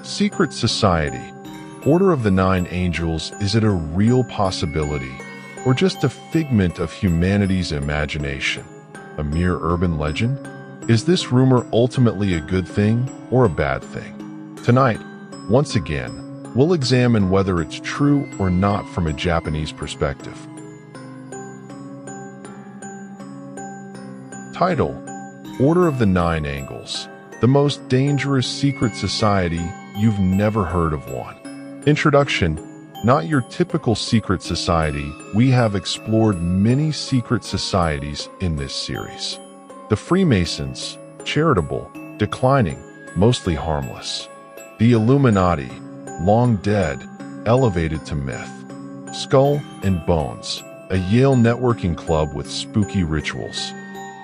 Secret society. Order of the Nine Angels, is it a real possibility, or just a figment of humanity's imagination? A mere urban legend? Is this rumor ultimately a good thing or a bad thing? Tonight, once again, we'll examine whether it's true or not from a Japanese perspective. Title: Order of the Nine Angles. The most dangerous secret society you've never heard of one. Introduction. Not your typical secret society. We have explored many secret societies in this series. The Freemasons, charitable, declining, mostly harmless. The Illuminati, long dead, elevated to myth. Skull and Bones, a Yale networking club with spooky rituals.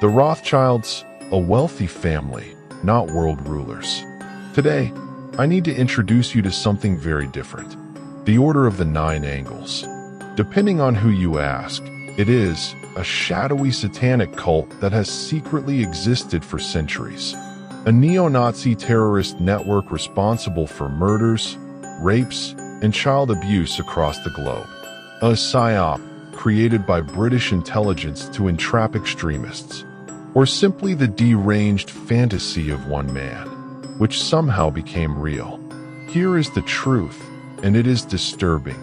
The Rothschilds, a wealthy family, not world rulers. Today, I need to introduce you to something very different. The Order of the Nine Angles. Depending on who you ask, it is a shadowy satanic cult that has secretly existed for centuries. A neo-Nazi terrorist network responsible for murders, rapes, and child abuse across the globe. A psyop created by British intelligence to entrap extremists. Or simply the deranged fantasy of one man, which somehow became real. Here is the truth, and it is disturbing.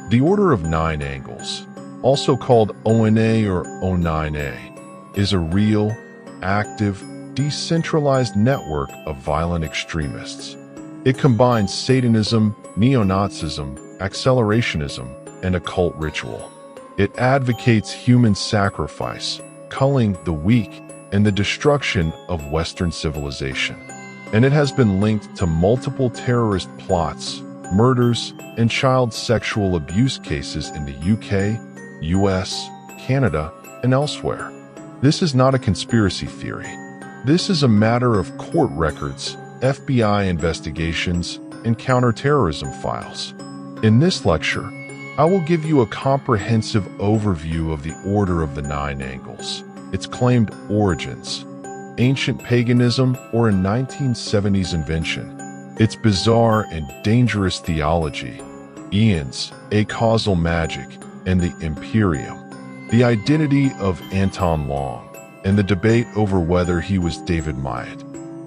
The Order of Nine Angles, also called ONA or O9A, is a real, active, decentralized network of violent extremists. It combines Satanism, neo-Nazism, accelerationism, and occult ritual. It advocates human sacrifice, culling the weak, and the destruction of Western civilization. And it has been linked to multiple terrorist plots, murders, and child sexual abuse cases in the UK, US, Canada, and elsewhere. This is not a conspiracy theory. This is a matter of court records, FBI investigations, and counterterrorism files. In this lecture, I will give you a comprehensive overview of the Order of the Nine Angles, its claimed origins, ancient paganism or a 1970s invention, its bizarre and dangerous theology, Ian's acausal magic, and the Imperium, the identity of Anton Long, and the debate over whether he was David Myatt,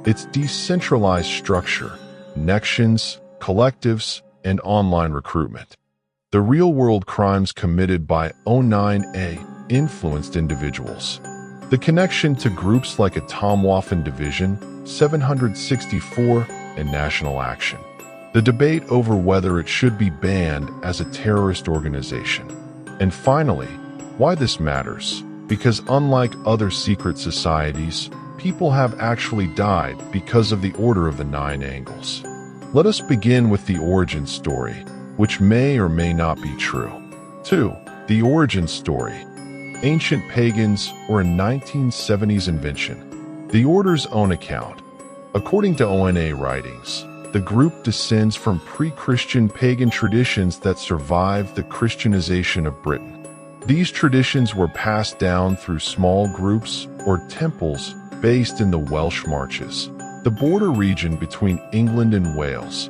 its decentralized structure, connections, collectives, and online recruitment, the real-world crimes committed by O9A influenced individuals, the connection to groups like Atomwaffen Division, 764, and National Action, the debate over whether it should be banned as a terrorist organization, and finally, why this matters, because unlike other secret societies, people have actually died because of the Order of the Nine Angles. Let us begin with the origin story, which may or may not be true. 2. The origin story. Ancient pagans or a 1970s invention. The Order's own account. According to ONA writings, the group descends from pre-Christian pagan traditions that survived the Christianization of Britain. These traditions were passed down through small groups or temples based in the Welsh Marches, the border region between England and Wales,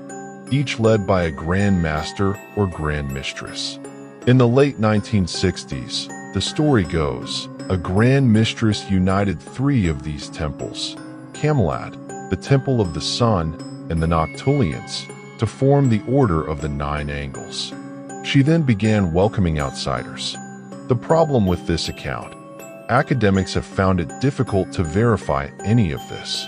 each led by a Grand Master or Grand Mistress. In the late 1960s, the story goes, a Grand Mistress united three of these temples, Camelot, the Temple of the Sun, and the Noctulians, to form the Order of the Nine Angles. She then began welcoming outsiders. The problem with this account, academics have found it difficult to verify any of this.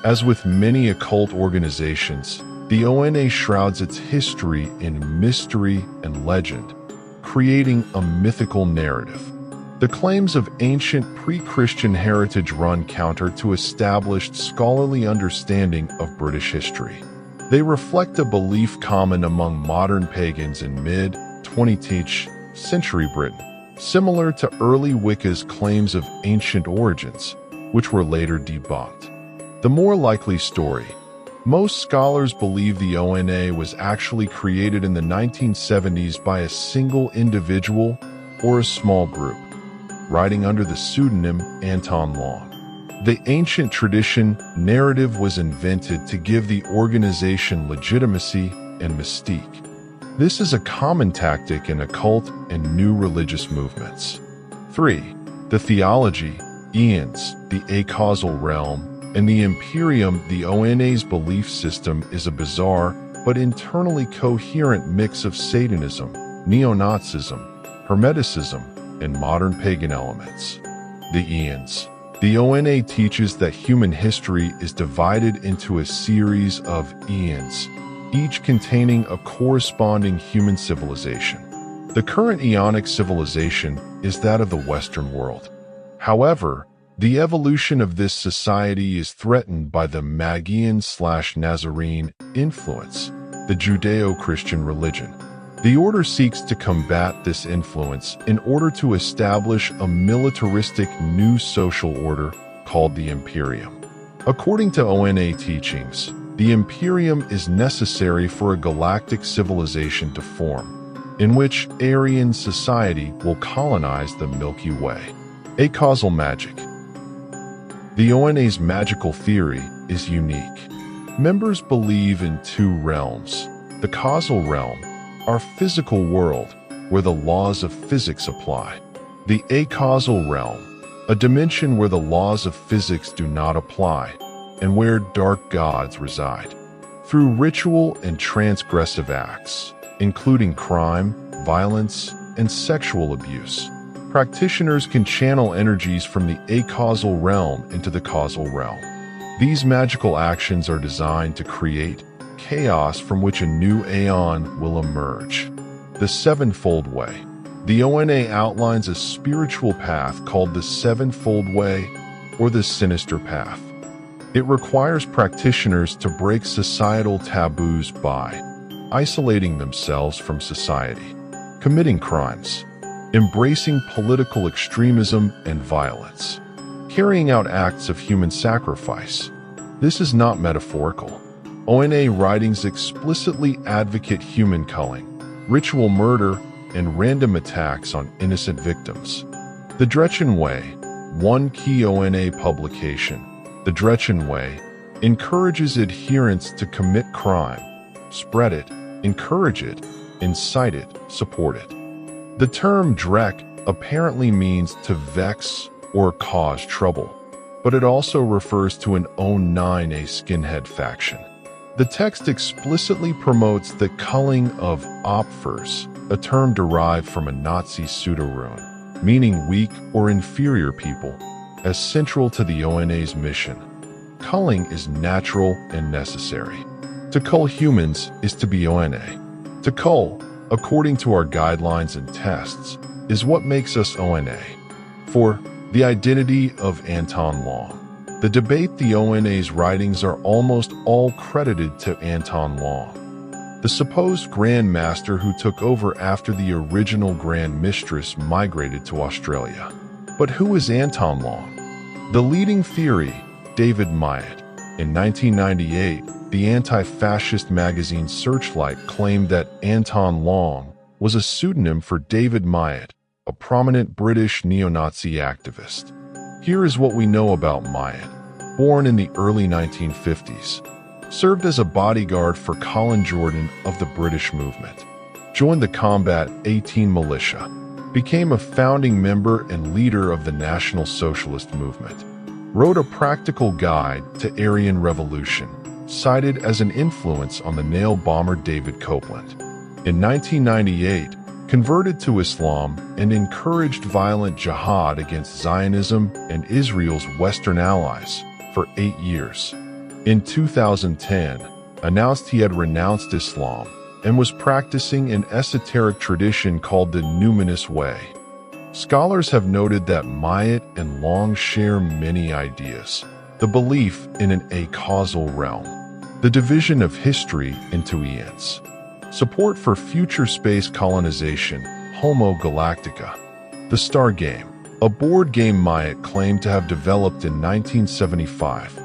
As with many occult organizations, the ONA shrouds its history in mystery and legend, creating a mythical narrative. The claims of ancient pre-Christian heritage run counter to established scholarly understanding of British history. They reflect a belief common among modern pagans in mid-20th century Britain, similar to early Wicca's claims of ancient origins, which were later debunked. The more likely story. Most scholars believe the ONA was actually created in the 1970s by a single individual or a small group, writing under the pseudonym Anton Long. The ancient tradition narrative was invented to give the organization legitimacy and mystique. This is a common tactic in occult and new religious movements. 3. The theology, eons, the acausal realm, and the Imperium. The ONA's belief system is a bizarre but internally coherent mix of Satanism, neo-Nazism, Hermeticism, and modern pagan elements. The eons. The ONA teaches that human history is divided into a series of eons, each containing a corresponding human civilization. The current eonic civilization is that of the Western world. However, the evolution of this society is threatened by the Magian/Nazarene influence, the Judeo-Christian religion. The order seeks to combat this influence in order to establish a militaristic new social order called the Imperium. According to ONA teachings, the Imperium is necessary for a galactic civilization to form, in which Aryan society will colonize the Milky Way. Acausal magic. The ONA's magical theory is unique. Members believe in two realms: the causal realm, our physical world, where the laws of physics apply; the acausal realm, a dimension where the laws of physics do not apply, and where dark gods reside. Through ritual and transgressive acts, including crime, violence, and sexual abuse, practitioners can channel energies from the acausal realm into the causal realm. These magical actions are designed to create chaos from which a new aeon will emerge. The Sevenfold Way. The ONA outlines a spiritual path called the Sevenfold Way, or the Sinister Path. It requires practitioners to break societal taboos by isolating themselves from society, committing crimes, embracing political extremism and violence, carrying out acts of human sacrifice. This is not metaphorical. ONA writings explicitly advocate human culling, ritual murder, and random attacks on innocent victims. The Drechen Way, one key ONA publication, The Drechen Way, encourages adherents to commit crime, spread it, encourage it, incite it, support it. The term Drek apparently means to vex or cause trouble, but it also refers to an O9A skinhead faction. The text explicitly promotes the culling of Opfers, a term derived from a Nazi pseudo-rune, meaning weak or inferior people, as central to the ONA's mission. Culling is natural and necessary. To cull humans is to be ONA. To cull, according to our guidelines and tests, is what makes us ONA. For the identity of Anton Long. The debate the ONA's writings are almost all credited to Anton Long, the supposed Grand Master who took over after the original Grand Mistress migrated to Australia. But who is Anton Long? The leading theory, David Myatt. In 1998, the anti-fascist magazine Searchlight claimed that Anton Long was a pseudonym for David Myatt, a prominent British neo-Nazi activist. Here is what we know about Myatt. Born in the early 1950s, served as a bodyguard for Colin Jordan of the British movement, joined the Combat 18 militia, became a founding member and leader of the National Socialist movement, wrote a practical guide to Aryan revolution, cited as an influence on the nail bomber David Copeland. In 1998, converted to Islam and encouraged violent jihad against Zionism and Israel's Western allies for 8 years. In 2010, announced he had renounced Islam and was practicing an esoteric tradition called the Numinous Way. Scholars have noted that Myatt and Long share many ideas: the belief in an acausal realm, the division of history into eons, support for future space colonization, Homo Galactica, the Star Game, a board game Myatt claimed to have developed in 1975.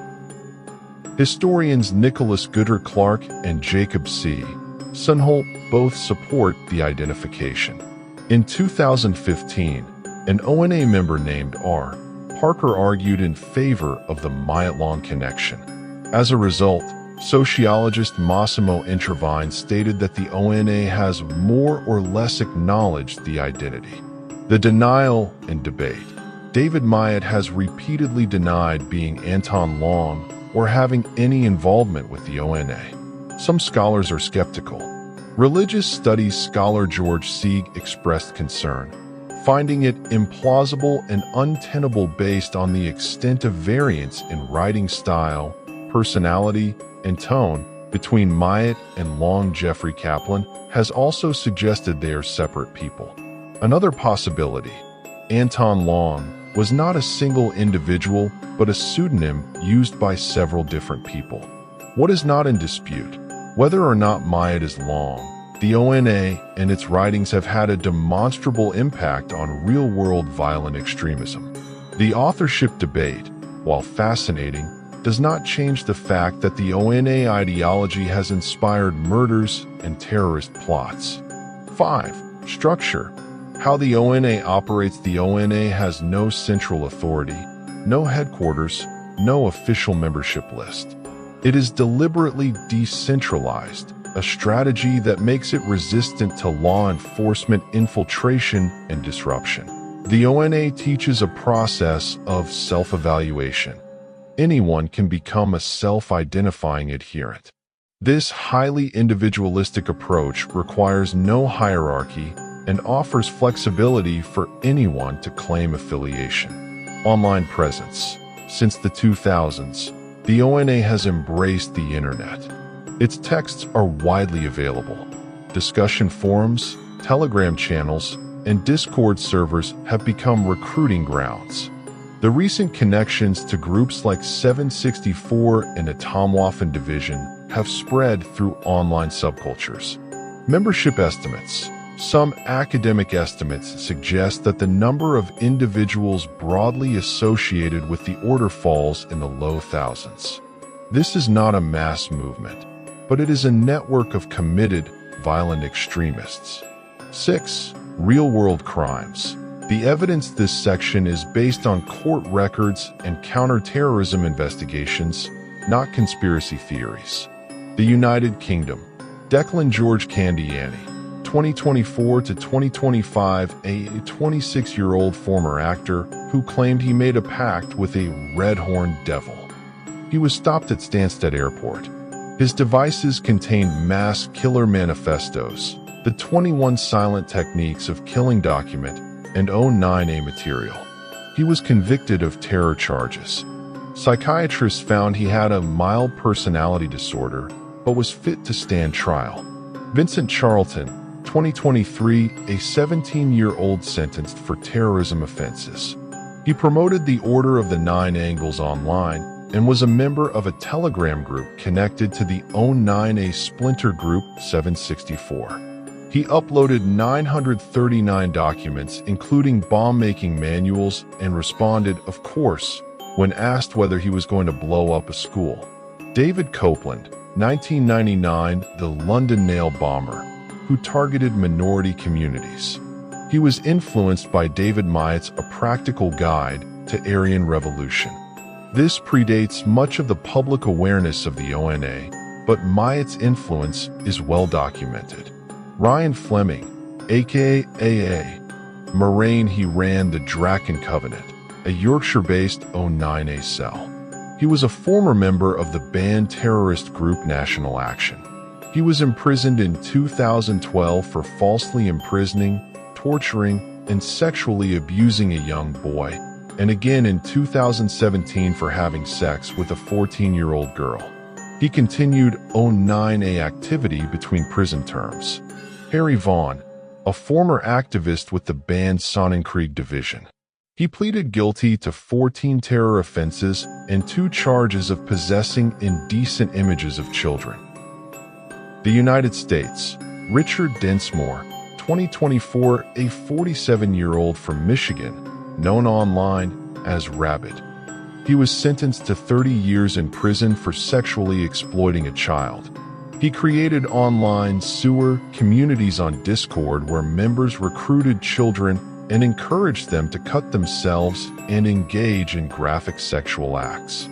Historians Nicholas Gooder Clark and Jacob C. Sunholt both support the identification. In 2015, an ONA member named R. Parker argued in favor of the Myatt-Long connection. As a result, sociologist Massimo Introvigne stated that the ONA has more or less acknowledged the identity. The denial and debate. David Myatt has repeatedly denied being Anton Long or having any involvement with the ONA. Some scholars are skeptical. Religious studies scholar George Sieg expressed concern, finding it implausible and untenable based on the extent of variance in writing style, personality, and tone between Myatt and Long. Jeffrey Kaplan has also suggested they are separate people. Another possibility, Anton Long was not a single individual but a pseudonym used by several different people. What is not in dispute? Whether or not Myatt is Long, the ONA and its writings have had a demonstrable impact on real-world violent extremism. The authorship debate, while fascinating, does not change the fact that the ONA ideology has inspired murders and terrorist plots. 5. Structure. How the ONA operates. The ONA has no central authority, no headquarters, no official membership list. It is deliberately decentralized, a strategy that makes it resistant to law enforcement infiltration and disruption. The ONA teaches a process of self-evaluation. Anyone can become a self-identifying adherent. This highly individualistic approach requires no hierarchy and offers flexibility for anyone to claim affiliation. Online presence. Since the 2000s, the ONA has embraced the internet. Its texts are widely available. Discussion forums, Telegram channels, and Discord servers have become recruiting grounds. The recent connections to groups like 764 and Atomwaffen Division have spread through online subcultures. Membership estimates. Some academic estimates suggest that the number of individuals broadly associated with the order falls in the low thousands. This is not a mass movement, but it is a network of committed, violent extremists. 6. Real-world crimes. The evidence this section is based on court records and counterterrorism investigations, not conspiracy theories. The United Kingdom. Declan George Candiani, 2024 to 2025, a 26-year-old former actor who claimed he made a pact with a red-horned devil. He was stopped at Stansted Airport. His devices contained mass killer manifestos, the 21 silent techniques of killing document, and 09A material. He was convicted of terror charges. Psychiatrists found he had a mild personality disorder, but was fit to stand trial. Vincent Charlton, 2023, a 17-year-old sentenced for terrorism offenses. He promoted the Order of the Nine Angles online and was a member of a Telegram group connected to the 09A splinter group 764. He uploaded 939 documents, including bomb-making manuals, and responded, of course, when asked whether he was going to blow up a school. David Copeland, 1999, the London nail bomber, who targeted minority communities. He was influenced by David Myatt's A Practical Guide to Aryan Revolution. This predates much of the public awareness of the ONA, but Myatt's influence is well documented. Ryan Fleming, aka AA. Moraine. He ran the Draken Covenant, a Yorkshire-based 09A cell. He was a former member of the banned terrorist group National Action. He was imprisoned in 2012 for falsely imprisoning, torturing, and sexually abusing a young boy, and again in 2017 for having sex with a 14-year-old girl. He continued 09A activity between prison terms. Harry Vaughn, a former activist with the banned Sonnenkrieg Division. He pleaded guilty to 14 terror offenses and 2 charges of possessing indecent images of children. The United States. Richard Densmore, 2024, a 47-year-old from Michigan, known online as Rabbit. He was sentenced to 30 years in prison for sexually exploiting a child. He created online sewer communities on Discord where members recruited children and encouraged them to cut themselves and engage in graphic sexual acts.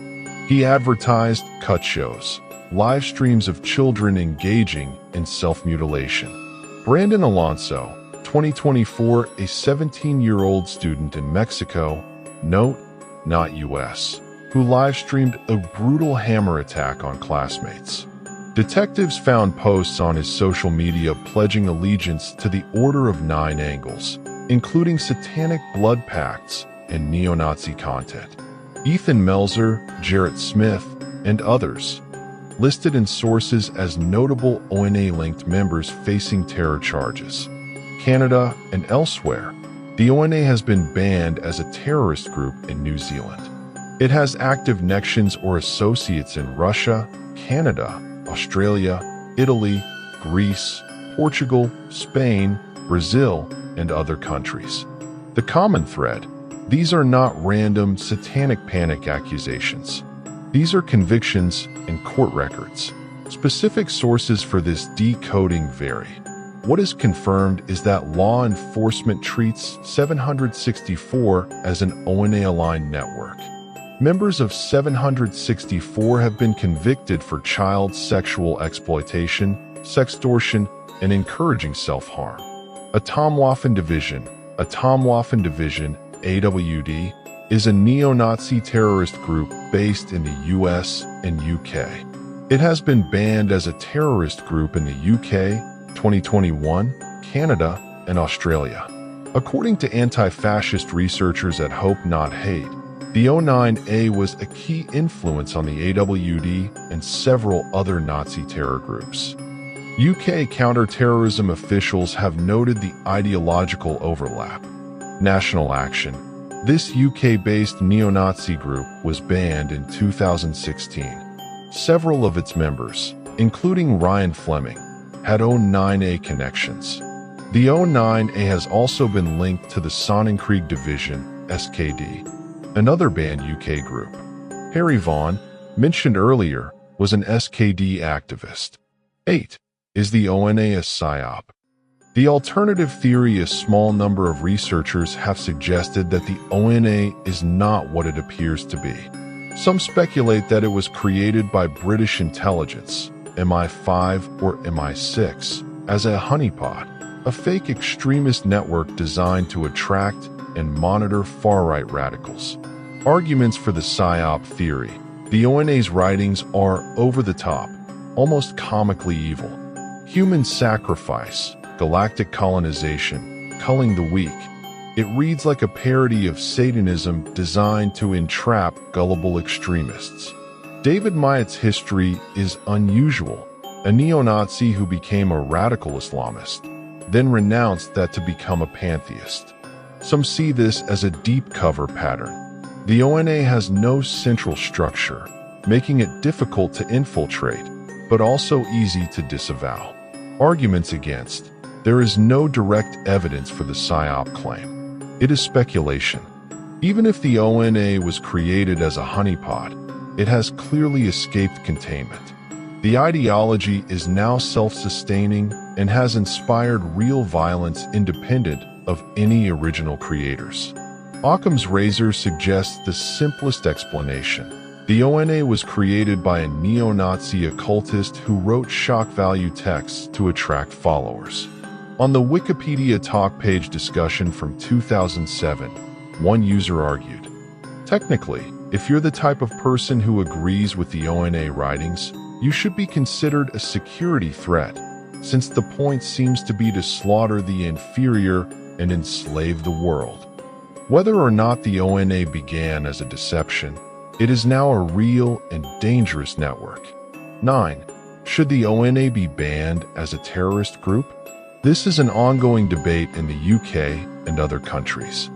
He advertised cut shows, live streams of children engaging in self-mutilation. Brandon Alonso, 2024, a 17-year-old student in Mexico, note, not US, who live-streamed a brutal hammer attack on classmates. Detectives found posts on his social media pledging allegiance to the Order of Nine Angles, including satanic blood pacts and neo-Nazi content. Ethan Melzer, Jarrett Smith, and others, listed in sources as notable ONA-linked members facing terror charges. Canada and elsewhere, the ONA has been banned as a terrorist group in New Zealand. It has active connections or associates in Russia, Canada, Australia, Italy, Greece, Portugal, Spain, Brazil, and other countries. The common thread: these are not random satanic panic accusations. These are convictions and court records. Specific sources for this decoding vary. What is confirmed is that law enforcement treats 764 as an ONA-aligned network. Members of 764 have been convicted for child sexual exploitation, sextortion, and encouraging self-harm. Atomwaffen Division, AWD, is a neo-Nazi terrorist group based in the US and UK. It has been banned as a terrorist group in the UK, 2021, Canada, and Australia. According to anti-fascist researchers at Hope Not Hate, the O9A was a key influence on the AWD and several other Nazi terror groups. UK counter-terrorism officials have noted the ideological overlap. National Action. This UK-based neo-Nazi group was banned in 2016. Several of its members, including Ryan Fleming, had O9A connections. The O9A has also been linked to the Sonnenkrieg Division, SKD, another banned UK group. Harry Vaughan, mentioned earlier, was an SKD activist. 8. Is the ONA a psyop? The alternative theory: a small number of researchers have suggested that the ONA is not what it appears to be. Some speculate that it was created by British intelligence, MI5 or MI6, as a honeypot, a fake extremist network designed to attract and monitor far-right radicals. Arguments for the psyop theory: the ONA's writings are over-the-top, almost comically evil. Human sacrifice, galactic colonization, culling the weak. It reads like a parody of Satanism designed to entrap gullible extremists. David Myatt's history is unusual, a neo-Nazi who became a radical Islamist, then renounced that to become a pantheist. Some see this as a deep cover pattern. The ONA has no central structure, making it difficult to infiltrate, but also easy to disavow. Arguments against: there is no direct evidence for the psyop claim. It is speculation. Even if the ONA was created as a honeypot, it has clearly escaped containment. The ideology is now self-sustaining and has inspired real violence independent of any original creators. Occam's razor suggests the simplest explanation. The ONA was created by a neo-Nazi occultist who wrote shock value texts to attract followers. On the Wikipedia talk page discussion from 2007, one user argued, "Technically, if you're the type of person who agrees with the ONA writings, you should be considered a security threat, since the point seems to be to slaughter the inferior and enslave the world." Whether or not the ONA began as a deception, it is now a real and dangerous network. 9. Should the ONA be banned as a terrorist group? This is an ongoing debate in the UK and other countries.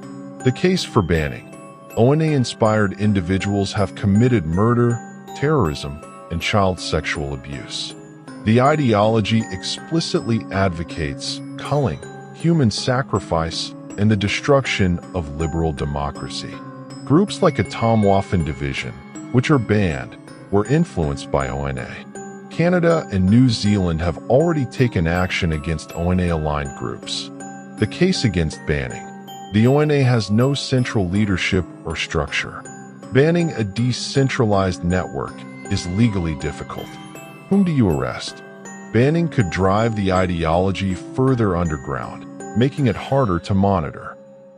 The case for banning: ONA-inspired individuals have committed murder, terrorism, and child sexual abuse. The ideology explicitly advocates culling, human sacrifice, and the destruction of liberal democracy. Groups like Atomwaffen Division, which are banned, were influenced by ONA. Canada and New Zealand have already taken action against ONA-aligned groups. The case against banning: The ONA has no central leadership or structure. Banning a decentralized network is legally difficult. Whom do you arrest? Banning could drive the ideology further underground, making it harder to monitor.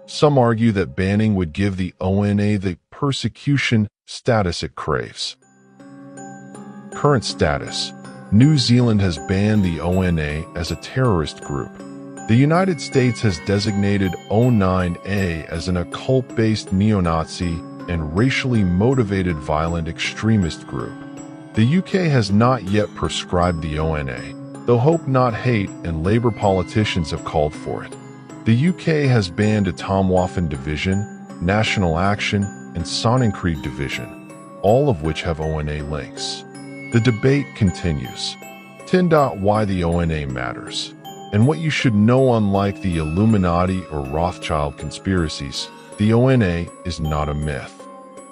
Some argue that banning would give the ONA the persecution status it craves. Current status: New Zealand has banned the ONA as a terrorist group. The United States has designated O9A as an occult-based neo-Nazi and racially motivated violent extremist group. The UK has not yet prescribed the ONA, though Hope Not Hate and Labour politicians have called for it. The UK has banned Atomwaffen Division, National Action, and Sonnenkrieg Division, all of which have ONA links. The debate continues. 10. Why the ONA matters, and what you should know. Unlike the Illuminati or Rothschild conspiracies, the ONA is not a myth.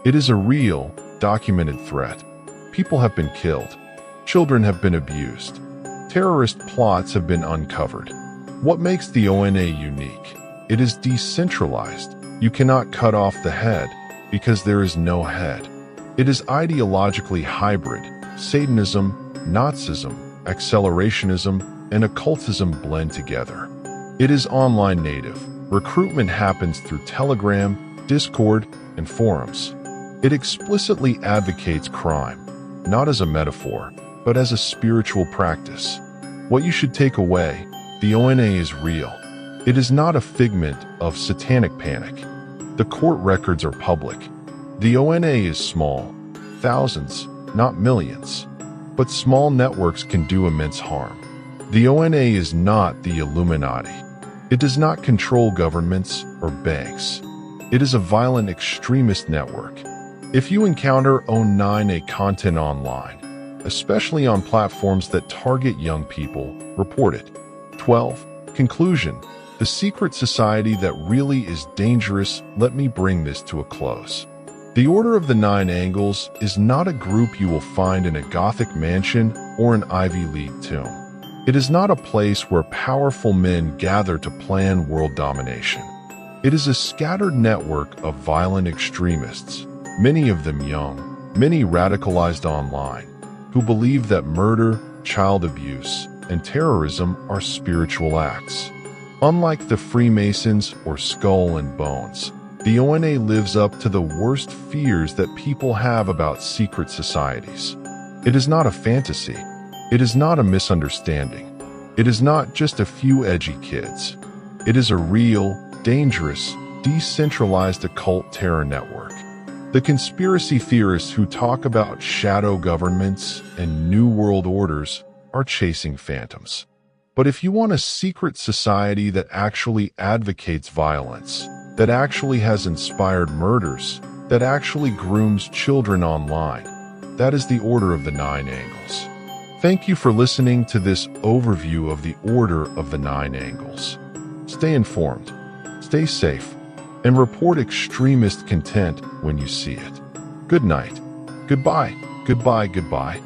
It is a real, documented threat. People have been killed. Children have been abused. Terrorist plots have been uncovered. What makes the ONA unique? It is decentralized. You cannot cut off the head because there is no head. It is ideologically hybrid. Satanism, Nazism, accelerationism, and occultism blend together. It is online native. Recruitment happens through Telegram, Discord, and forums. It explicitly advocates crime, not as a metaphor, but as a spiritual practice. What you should take away: the ONA is real. It is not a figment of satanic panic. The court records are public. The ONA is small, thousands, not millions. But small networks can do immense harm. The ONA is not the Illuminati. It does not control governments or banks. It is a violent extremist network. If you encounter O9A content online, especially on platforms that target young people, report it. 12. Conclusion: the secret society that really is dangerous. Let me bring this to a close. The Order of the Nine Angles is not a group you will find in a Gothic mansion or an Ivy League tomb. It is not a place where powerful men gather to plan world domination. It is a scattered network of violent extremists, many of them young, many radicalized online, who believe that murder, child abuse, and terrorism are spiritual acts. Unlike the Freemasons or Skull and Bones, the ONA lives up to the worst fears that people have about secret societies. It is not a fantasy. It is not a misunderstanding. It is not just a few edgy kids. It is a real, dangerous, decentralized occult terror network. The conspiracy theorists who talk about shadow governments and new world orders are chasing phantoms. But if you want a secret society that actually advocates violence, that actually has inspired murders, that actually grooms children online, that is the Order of the Nine Angles. Thank you for listening to this overview of the Order of the Nine Angles. Stay informed, stay safe, and report extremist content when you see it. Good night. Goodbye. Goodbye. Goodbye.